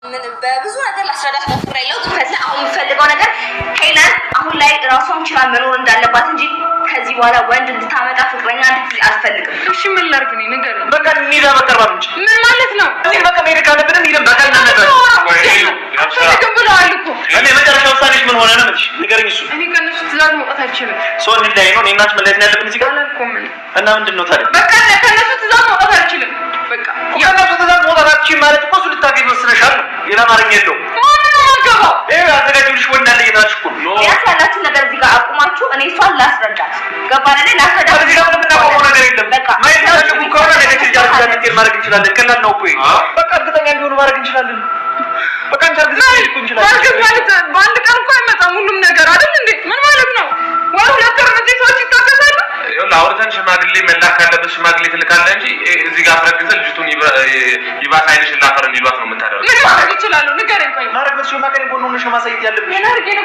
ምን በብዙ ነገር ላስረዳት ሞክሬያለሁ። ከዛ አሁን የምፈልገው ነገር ሄለን አሁን ላይ ራሷን ችላ መኖር እንዳለባት እንጂ ከዚህ በኋላ ወንድ እንድታመጣ ፍቅረኛ እንድትይዝ አልፈልግም። እሺ ምን ላድርግ ነው ነገር በቃ ሚራ በቀርባ እንጂ ምን ማለት ነው? እዚህ በቃ ሜሪ ካለብን ሚራን በቃ እናነጋገር አልፈልግም ብለዋል እኮ እኔ መጨረሻ ውሳኔሽ ምን ሆነ ነው እንጂ ንገረኝ። እሱ እኔ ከነሱ ትእዛዝ መውጣት አልችልም። ሶን ላይ ነው እኔና አንቺ መለየት ያለብን እዚህ ጋር አላልኩም እና ምንድነው ታዲያ? በቃ ከነሱ ትእዛዝ መውጣት አልችልም። በቃ ከነሱ ትእዛዝ መውጣት አልችልም ማለት እኮ እሱ ልታገኝ መስለሻል። ሌላ ማርኛ የለውም። አዘጋጅልሽ ወንድ አለ እየታችሁ እኮ ነው ያሳላችሁ ነገር እዚህ ጋር አቁማችሁ እኔ እሷን ላስረዳት ገባን አይደል? ላስረዳት እዚህ ጋር ምንም ታቆመው ነገር የለም። በቃ ማይታችሁ ከሆነ ለከች ጃር ጃር ማድረግ እንችላለን። ቀላል ነው እኮ በቃ እርግጠኛ እንዲሆኑ ማድረግ እንችላለን። በቃ እንታርግ ማለት በአንድ ቀን እኮ አይመጣም ሁሉም ነገር አይደል እንዴ? ምን ማለት ነው? ወይ ሁለት ወር እነዚህ ሰዎች ይታገሳሉ። አውርተን ሽማግሌ መላክ ካለበት ሽማግሌ ትልካለህ እንጂ እዚህ ጋር አስረግዘን ልጅቱን ይባስ አይነሽ እናፈር እንዲሏት ነው የምታደርገው። ምን ማድረግ ይችላል? ንገረኝ። ቆይ ማድረግ ነው ሽማግሌ ጎን ሆነሽ ማሳየት ያለብሽ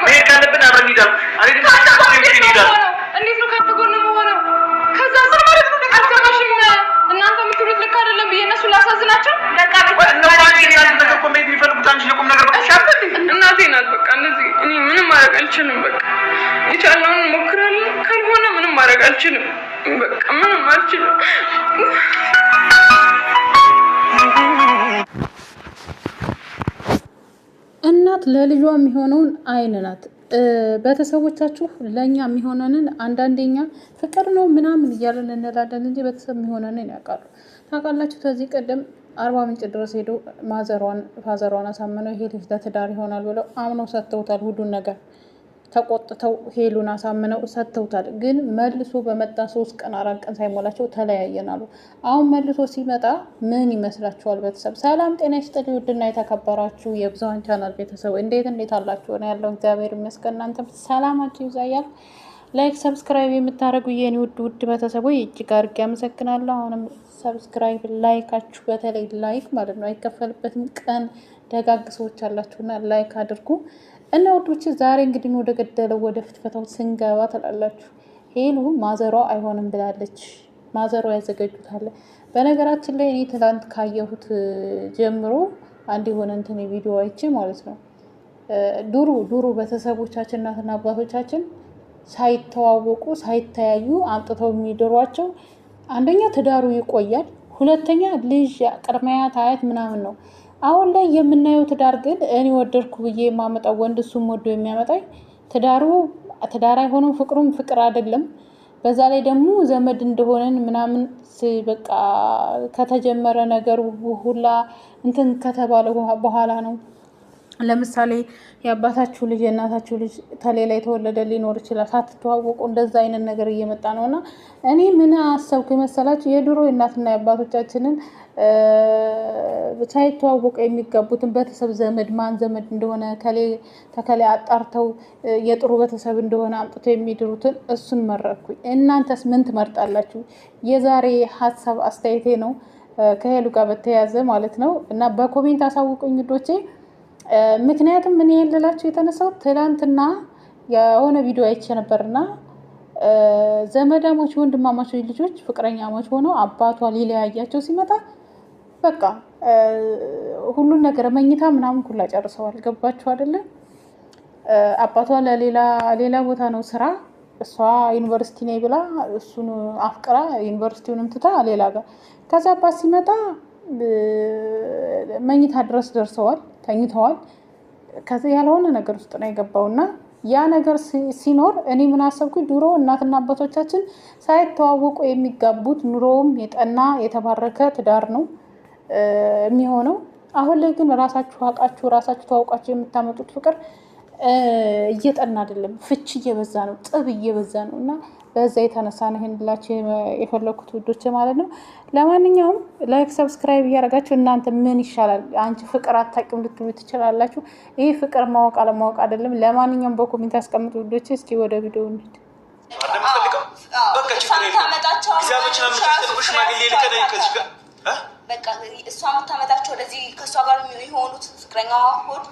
ይሄ ካለብን አብረን እንሄዳለን። አሬ ግን እንዴት ነው ከተጎነ መሆነው? ከዛ ምን ማለት ነው? አልሰማሽም? እናንተ የምትሉት ልክ አይደለም ብዬ እነሱ ላሳዝናቸው በቃ እናቴ ናት። በቃ እንደዚህ እኔ ምንም ማድረግ አልችልም። በቃ የቻልነውን እንሞክራለን። ካልሆነ ምንም ማድረግ አልችልም። በቃ ምንም አልችልም። እናት ለልጇ የሚሆነውን አይን ናት። ቤተሰቦቻችሁ ለኛ የሚሆነንን አንዳንዴኛ ፍቅር ነው ምናምን እያለን እንላለን እንጂ ቤተሰብ የሚሆነንን ያውቃሉ። ታውቃላችሁ ከዚህ ቀደም አርባ ምንጭ ድረስ ሄዶ ፋዘሯን አሳምነው ይሄ ልጅ ለትዳር ይሆናል ብለው አምነው ሰጥተውታል። ሁሉን ነገር ተቆጥተው ሄሉን አሳምነው ሰጥተውታል። ግን መልሶ በመጣ 3 ቀን 4 ቀን ሳይሞላቸው ተለያየናሉ። አሁን መልሶ ሲመጣ ምን ይመስላችኋል? ቤተሰብ ሰላም ጤና ይስጥልኝ። ውድና የተከበራችሁ የብዙሃን ቻናል ቤተሰብ እንዴት አላችሁ? ነው ያለው እግዚአብሔር ይመስገን። እናንተም ሰላማችሁ ይዛያል። ላይክ ሰብስክራይብ የምታደርጉ የኔ ውድ ቤተሰቦች እጅግ አድርጌ አመሰግናለሁ። አሁንም ሰብስክራይብ ላይካችሁ በተለይ ላይክ ማለት ነው አይከፈልበትም። ቀን ደጋግ ሰዎች አላችሁና ላይክ አድርጉ እና ውዶች ዛሬ እንግዲህ ወደ ገደለው ወደ ፍትፈታው ስንገባ ትላላችሁ። ሄሉ ማዘሯ አይሆንም ብላለች። ማዘሯ ያዘጋጁታል። በነገራችን ላይ እኔ ትላንት ካየሁት ጀምሮ አንድ የሆነ እንትን ቪዲዮ አይቼ ማለት ነው ድሮ ቤተሰቦቻችን እናትና አባቶቻችን ሳይተዋወቁ ሳይተያዩ አምጥተው የሚድሯቸው አንደኛ ትዳሩ ይቆያል፣ ሁለተኛ ልጅ ቅድሚያት አያት ምናምን ነው። አሁን ላይ የምናየው ትዳር ግን እኔ ወደድኩ ብዬ የማመጣው ወንድ እሱም ወዶ የሚያመጣኝ ትዳር አይሆንም፣ ፍቅሩም ፍቅር አይደለም። በዛ ላይ ደግሞ ዘመድ እንደሆነን ምናምን በቃ ከተጀመረ ነገር ሁላ እንትን ከተባለ በኋላ ነው። ለምሳሌ የአባታችሁ ልጅ የእናታችሁ ልጅ ተሌላ የተወለደ ሊኖር ይችላል። ሳትተዋወቁ እንደዛ አይነት ነገር እየመጣ ነውና እኔ ምን አሰብኩ መሰላችሁ? የድሮ እናትና የአባቶቻችንን ሳይተዋወቁ የሚጋቡትን ቤተሰብ ዘመድ ማን ዘመድ እንደሆነ ተከሌ አጣርተው የጥሩ ቤተሰብ እንደሆነ አምጥተው የሚድሩትን እሱን መረጥኩኝ። እናንተስ ምን ትመርጣላችሁ? የዛሬ ሀሳብ አስተያየቴ ነው ከሄሉ ጋር በተያያዘ ማለት ነው እና በኮሜንት አሳውቁኝ ውዶቼ። ምክንያቱም ምን ይልላችሁ የተነሳው ትላንትና የሆነ ቪዲዮ አይቼ ነበርና ዘመዳሞች ወንድማማቾች ልጆች ፍቅረኛሞች ሆነው አባቷ ሊለያያቸው ሲመጣ በቃ ሁሉን ነገር መኝታ ምናምን ሁላ ጨርሰዋል። ገባችሁ አይደለ? አባቷ ለሌላ ቦታ ነው ስራ፣ እሷ ዩኒቨርሲቲ ነኝ ብላ እሱን አፍቅራ ዩኒቨርሲቲውንም ትታ ሌላ ጋር ከዛ አባት ሲመጣ መኝታ ድረስ ደርሰዋል፣ ተኝተዋል። ከዚህ ያልሆነ ነገር ውስጥ ነው የገባውና ያ ነገር ሲኖር እኔ ምን አሰብኩኝ? ድሮ እናትና አባቶቻችን ሳይተዋወቁ የሚጋቡት ኑሮውም የጠና የተባረከ ትዳር ነው የሚሆነው። አሁን ላይ ግን ራሳችሁ አውቃችሁ ራሳችሁ ተዋውቃችሁ የምታመጡት ፍቅር እየጠና አይደለም፣ ፍች እየበዛ ነው፣ ጥብ እየበዛ ነው እና በዛ የተነሳ ነው ይሄን ብላችሁ የፈለኩት ውዶቼ ማለት ነው። ለማንኛውም ላይክ ሰብስክራይብ እያደረጋችሁ እናንተ ምን ይሻላል? አንቺ ፍቅር አታውቂም ልትሉ ትችላላችሁ። ይሄ ፍቅር ማወቅ አለማወቅ አይደለም። ለማንኛውም በኮሜንት አስቀምጡ ውዶቼ። እስኪ ወደ ቪዲዮ እንሂድ። በቃ እሷ የምታመጣቸው ወደዚህ ከእሷ ጋር የሆኑት ፍቅረኛዋ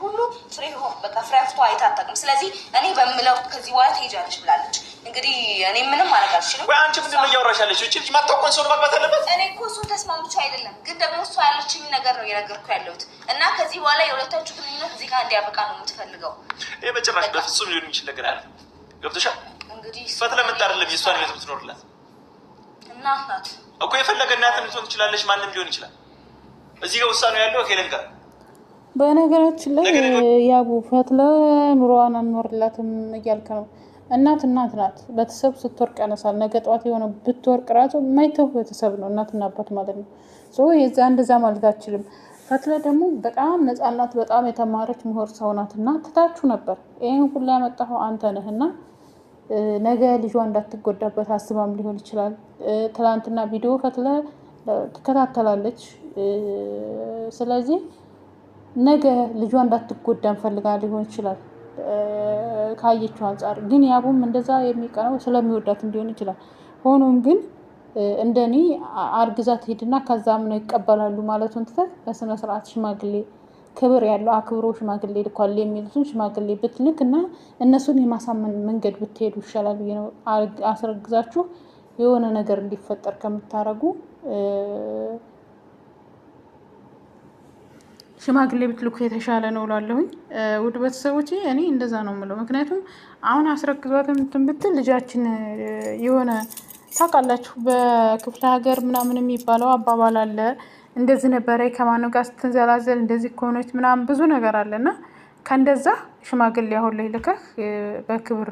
ሁሉ ፍሬ በቃ ፍሬ አፍቶ አይታ አታውቅም። ስለዚህ እኔ በምለው ከዚህ በኋላ ትሄጃለሽ ብላለች። እንግዲህ እኔ ምንም ማድረግ አልችልም። ወይ አንቺ ምንድን ነው እያወራሽ ያለሽው? እቺ ልጅ ማታውቀውን ሰው ማግባት አለበት? እኔ እኮ እሱ ተስማምቼ አይደለም፣ ግን ደግሞ እሱ ያለችኝ ነገር ነው እየነገርኩ ያለሁት እና ከዚህ በኋላ የሁለታችሁ ግንኙነት እዚህ ጋር እንዲያበቃ ነው የምትፈልገው። ይሄ በጭራሽ በፍጹም ሊሆን የሚችል ነገር አለ። ገብቶሻል? እንግዲህ ፈትለ ምን አይደለም የእሷን ህይወት የምትኖርላት እናት ናት እኮ። የፈለገ እናትም ልትሆን ትችላለች፣ ማንም ሊሆን ይችላል። እዚህ ጋር ውሳኔው ያለው ሄለን ጋር። በነገራችን ላይ ያቡ ፈትለ ኑሮዋን አኖርላትም እያልክ ነው። እናት ናት። ቤተሰብ ስትወርቅ ያነሳል። ነገ ጠዋት የሆነ ብትወርቅ ራሱ የማይተው ቤተሰብ ነው እናትና አባት ማለት ነው። የዛ እንደዛ ማለት አችልም። ፈትለ ደግሞ በጣም ነፃናት፣ በጣም የተማረች ምሁር ሰው ናት እና ትታችሁ ነበር። ይህን ሁላ ያመጣኸው አንተ ነህ እና ነገ ልጇ እንዳትጎዳበት አስባም ሊሆን ይችላል። ትላንትና ቪዲዮ ፈትለ ትከታተላለች። ስለዚህ ነገ ልጇ እንዳትጎዳ እንፈልጋ ሊሆን ይችላል ካየችው አንጻር። ግን ያቡም እንደዛ የሚቀነው ስለሚወዳት እንዲሆን ይችላል። ሆኖም ግን እንደኔ አርግዛት ሄድና ከዛም ነው ይቀበላሉ ማለቱን ትተህ በስነ ስርዓት ሽማግሌ ክብር ያለው አክብሮ ሽማግሌ ልኳል የሚሉትን ሽማግሌ ብትልክ እና እነሱን የማሳመን መንገድ ብትሄዱ ይሻላል ብዬ ነው። አስረግዛችሁ የሆነ ነገር እንዲፈጠር ከምታረጉ ሽማግሌ ብትልኩ የተሻለ ነው እላለሁኝ። ውድ ቤተሰቦቼ እኔ እንደዛ ነው የምለው። ምክንያቱም አሁን አስረግዟት እንትን ብትል ልጃችን የሆነ ታውቃላችሁ፣ በክፍለ ሀገር ምናምን የሚባለው አባባል አለ። እንደዚህ ነበረ ከማነው ጋር ስትንዘላዘል እንደዚህ ከሆነች ምናምን ብዙ ነገር አለ እና ከእንደዛ ሽማግሌ አሁን ላይ ልከህ በክብር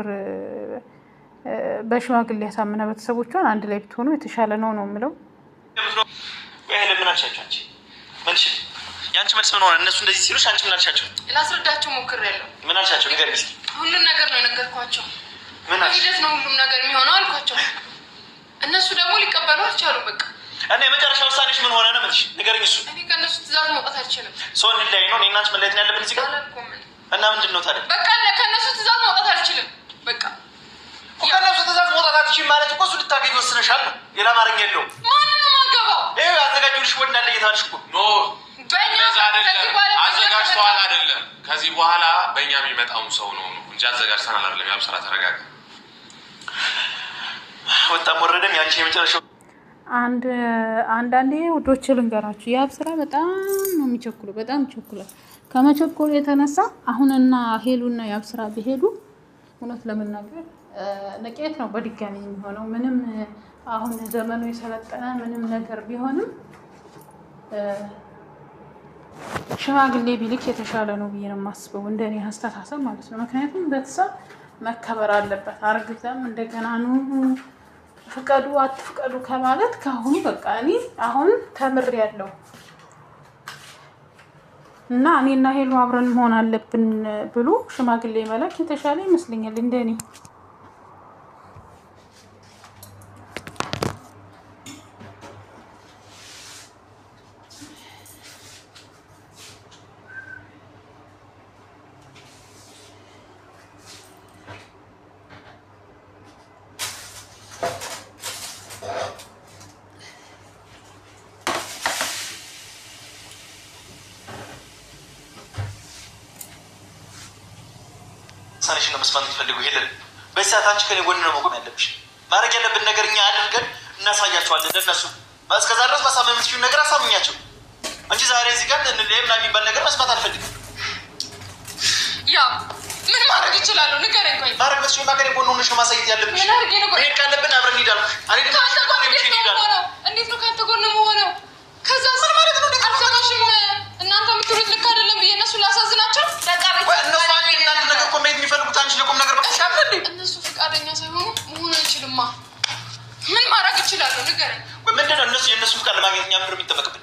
በሽማግሌ ያሳምነ ቤተሰቦቿን አንድ ላይ ብትሆኑ የተሻለ ነው ነው የምለው። ምን አልሻቸው አንቺ? መልሽ። የአንቺ መልስ ምን ሆነ? እነሱ እንደዚህ ሲሉሽ አንቺ ምን አልሻቸው? ላስረዳቸው ሞክሬያለሁ። ምን አልሻቸው? ንገሪኝ እስኪ። ሁሉም ነገር ነው የነገርኳቸው። ምን አልሽ? ሂደት ነው ሁሉም ነገር የሚሆነው አልኳቸው። እነሱ ደግሞ ሊቀበሉ አልቻሉም። በቃ እና የመጨረሻ ውሳኔሽ ምን ሆነ ነው የምልሽ? ንገሪኝ። እሱ እኔ ከእነሱ ትእዛዝ መውጣት አልችልም። ሰው እንለያይ ነው? እኔና አንቺ መለየት ነው ያለብን እዚህ ጋር? እና ምንድን ነው ታዲያ? በቃ ከእነሱ ትእዛዝ መውጣት አልችልም። በቃ ከእነሱ ትእዛዝ መውጣት አትችይም ማለት እኮ እሱ ልታገኝ ወስነሻል ነው። ሌላ አማርኛ የለውም። ማንን ነው የማገባው? ይኸው አዘጋጁልሽ ወድ እንዳለ እየተባልሽ እኮ ኖ አዘጋጅተዋል አይደለም። ከዚህ በኋላ በእኛ የሚመጣውን ሰው ነው እንጂ አዘጋጅተናል አይደለም። ያብ ስራ ተረጋጋ። ወጣም ወረደም ያንቺ የመጨረሻው አንዳንዴ ውዶች ልንገራችሁ፣ ያብ ስራ በጣም ነው የሚቸኩሉ፣ በጣም ይቸኩላል። ከመቸኮሉ የተነሳ አሁንና ሄሉና ያብ ስራ ቢሄዱ እውነት ለመናገር ንቄት ነው በድጋሚ የሚሆነው። ምንም አሁን ዘመኑ የሰለጠነ ምንም ነገር ቢሆንም ሽማግሌ ቢልክ የተሻለ ነው ብዬ ነው የማስበው፣ እንደኔ አስተሳሰብ ማለት ነው። ምክንያቱም ቤተሰብ መከበር አለበት። አርግዘም እንደገና ኑ ፍቀዱ አትፍቀዱ ከማለት ከአሁኑ በቃ እኔ አሁን ተምሬያለሁ እና እኔና ሄሉ አብረን መሆን አለብን ብሎ ሽማግሌ መላክ የተሻለ ይመስለኛል እንደኔ። ሳንሽ ነው መስማት የምትፈልጉ ሄለን፣ በዚህ ሰዓት አንቺ ከኔ ጎን ነው መቆም ያለብሽ። ማድረግ ያለብን ነገር እኛ አድርገን እናሳያቸዋለን ለእነሱ። እስከዛ ድረስ ማሳመን የምትችይውን ነገር አሳምኛቸው እንጂ ዛሬ እዚህ ጋር እንለያይ ምናምን የሚባል ነገር መስማት አልፈልግም። ያ ምን ማድረግ ይችላለሁ? ንገረኝ። ቆይ ማድረግ በስችማ ከኔ ጎን ሆነሽ ነው ማሳየት ያለብሽ። መሄድ ካለብን አብረን እንሄዳለን። እንዴት ነው ከአንተ ጎን መሆነው? ከዛ ምን ማለት ነው? አልሰማሽም? እናንተ የምትሉት ልክ አይደለም ብዬ እነሱ ላሳዝናቸው? እነሱ እናንተ ነገር እኮ መሄድ የሚፈልጉት አንቺ ለቁም ነገር በቃ እነሱ ፈቃደኛ ሳይሆኑ መሆን አይችልማ። ምን ማድረግ ይችላለሁ? ንገረኝ። ምንድን ነው እነሱ የእነሱ ፍቃድ ለማግኘት እኛ ምንድን ነው የሚጠበቅብን?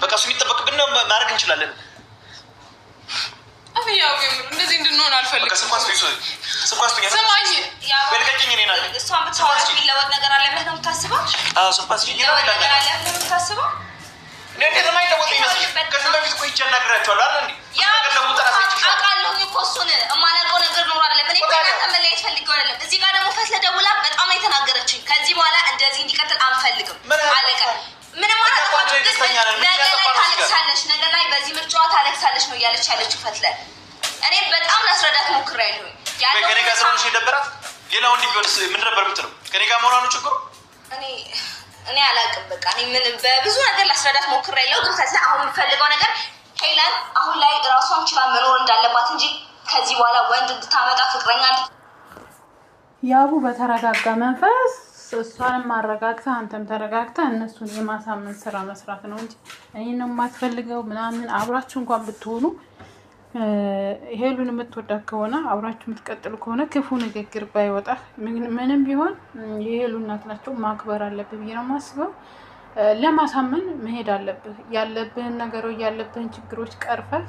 በቃ እሱ የሚጠበቅብን ነው ማድረግ እንችላለን። ያው እንደዚህ እንድንሆን አልፈልግም። ስማኝ በልቀጭኝ እኔ ናለ እሷን ብትሰዋት የሚለወጥ ነገር አለ ብለህ ነው የምታስበው? የምታስበው እንዴት የማይለወጥ ይመስልሽ? ከዚህ በፊት እኮ ይቻል ነግራቸዋለሁ አይደል? አውቃለሁ እኮ እሱን የማላውቀው ነገር ኖሮ አይደለም። እኔ ከእናንተ መለያየት ፈልጌው አይደለም። እዚህ ጋር ደግሞ ፈትለ ደውላ በጣም ነው የተናገረችኝ። ከዚህ በኋላ እንደዚህ እንዲቀጥል አንፈልግም አለቀ። ምንም አላጠፋችም። ነገ ላይ ታለቅሳለች፣ ነገ ላይ በዚህ ምርጫዋ ታለቅሳለች ነው እያለች ያለችው ፈትለ። እኔ በጣም ላስረዳት ሞክሬያለሁ። ከኔ ጋር ስለሆንሽ የደበራት ሌላ ወንድ ቢሆንስ ምን ነበር የምትለው? ከኔ ጋር መሆኗ ነው ችግሩ? እኔ አላውቅም። በቃ እኔ ምን በብዙ ነገር ላስረዳት ሞክሬያለሁ። ግን ከዛ አሁን የምፈልገው ነገር ሄለን አሁን ላይ ራሷን ችላ መኖር እንዳለባት እንጂ ከዚህ በኋላ ወንድ እንድታመጣ ፍቅረኛ ያቡ በተረጋጋ መንፈስ እሷንም ማረጋግታ አንተም ተረጋግታ እነሱን የማሳመን ስራ መስራት ነው እንጂ እኔን ነው የማትፈልገው ምናምን። አብራችሁ እንኳን ብትሆኑ ሄሉን የምትወዳት ከሆነ አብራችሁ የምትቀጥሉ ከሆነ ክፉ ንግግር ባይወጣ ምንም ቢሆን የሄሉ እናት ናቸው፣ ማክበር አለብህ ብዬ ነው የማስበው። ለማሳመን መሄድ አለብህ። ያለብህን ነገሮች ያለብህን ችግሮች ቀርፈህ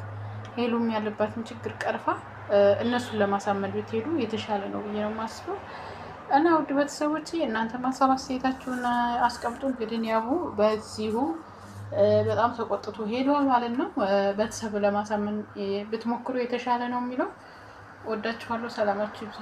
ሄሉም ያለባትን ችግር ቀርፋ እነሱን ለማሳመን ብትሄዱ የተሻለ ነው ብዬ ነው የማስበው። እና ውድ ቤተሰቦች እናንተ ማሳብ አስተያየታችሁን አስቀምጡ። እንግዲህ ያቡ በዚሁ በጣም ተቆጥቶ ሄዷል ማለት ነው። ቤተሰብ ለማሳመን ብትሞክሩ የተሻለ ነው የሚለው። ወዳችኋለሁ። ሰላማችሁ ይብዛ።